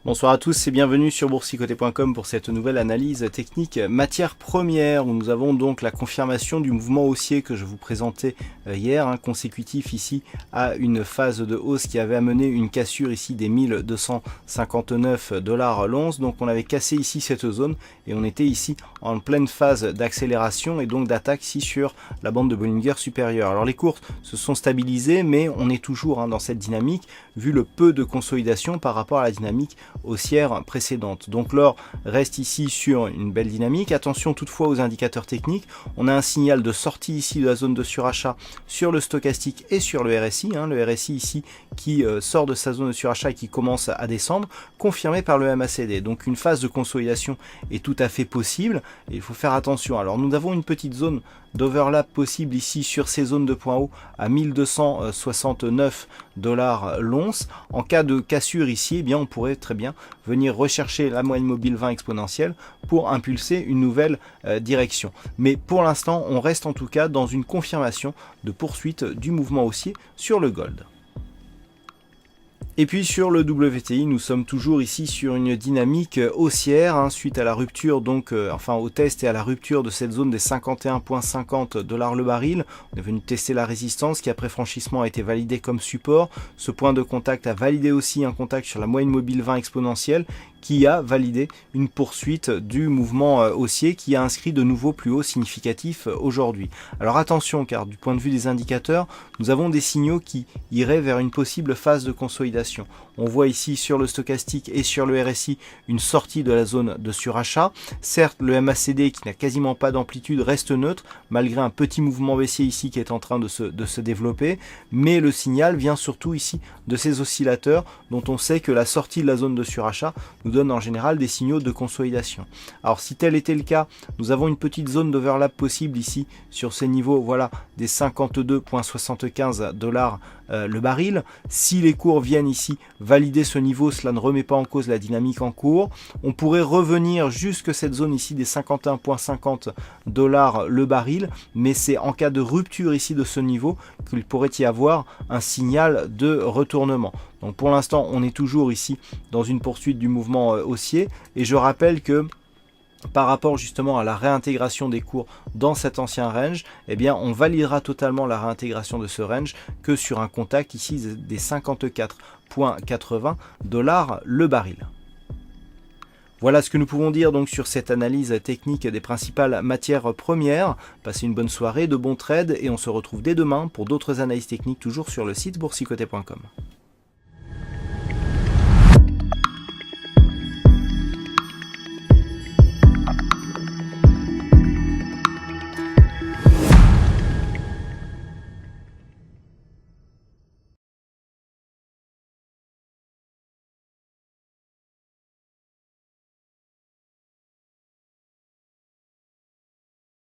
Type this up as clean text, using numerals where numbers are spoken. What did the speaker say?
Bonsoir à tous et bienvenue sur boursicoté.com pour cette nouvelle analyse technique matière première où nous avons donc la confirmation du mouvement haussier que je vous présentais hier, consécutif ici à une phase de hausse qui avait amené une cassure ici des 1259 $ l'once. Donc on avait cassé ici cette zone et on était ici en pleine phase d'accélération et donc d'attaque ici sur la bande de Bollinger supérieure. Alors les cours se sont stabilisés mais on est toujours dans cette dynamique vu le peu de consolidation par rapport à la dynamique haussière précédente. Donc l'or reste ici sur une belle dynamique. Attention toutefois aux indicateurs techniques. On a un signal de sortie ici de la zone de surachat sur le stochastique et sur le RSI. Le RSI ici qui sort de sa zone de surachat et qui commence à descendre, confirmé par le MACD. Donc une phase de consolidation est tout à fait possible et il faut faire attention. Alors nous avons une petite zone d'overlap possible ici sur ces zones de points hauts à 1269 $ l'once. En cas de cassure ici, eh bien on pourrait très bien venir rechercher la moyenne mobile 20 exponentielle pour impulser une nouvelle direction. Mais pour l'instant, on reste en tout cas dans une confirmation de poursuite du mouvement haussier sur le gold. Et puis sur le WTI, nous sommes toujours ici sur une dynamique haussière suite à la rupture, enfin au test et à la rupture de cette zone des 51,50 $ le baril. On est venu tester la résistance qui après franchissement a été validée comme support. Ce point de contact a validé aussi un contact sur la moyenne mobile 20 exponentielle qui a validé une poursuite du mouvement haussier qui a inscrit de nouveaux plus hauts significatifs aujourd'hui. Alors attention car du point de vue des indicateurs, nous avons des signaux qui iraient vers une possible phase de consolidation. On voit ici sur le stochastique et sur le RSI une sortie de la zone de surachat. Certes, le MACD qui n'a quasiment pas d'amplitude reste neutre malgré un petit mouvement baissier ici qui est en train de se développer, mais le signal vient surtout ici de ces oscillateurs dont on sait que la sortie de la zone de surachat nous donne en général des signaux de consolidation. Alors si tel était le cas, nous avons une petite zone d'overlap possible ici sur ces niveaux, voilà, des 52,75 $ le baril. Si les cours viennent ici valider ce niveau, cela ne remet pas en cause la dynamique en cours. On pourrait revenir jusque cette zone ici des 51,50 $ le baril, mais c'est en cas de rupture ici de ce niveau qu'il pourrait y avoir un signal de retournement. Donc pour l'instant, on est toujours ici dans une poursuite du mouvement haussier et je rappelle que par rapport justement à la réintégration des cours dans cet ancien range, eh bien on validera totalement la réintégration de ce range que sur un contact ici des 54,80 $ le baril. Voilà ce que nous pouvons dire donc sur cette analyse technique des principales matières premières. Passez une bonne soirée, de bons trades et on se retrouve dès demain pour d'autres analyses techniques toujours sur le site boursicoté.com.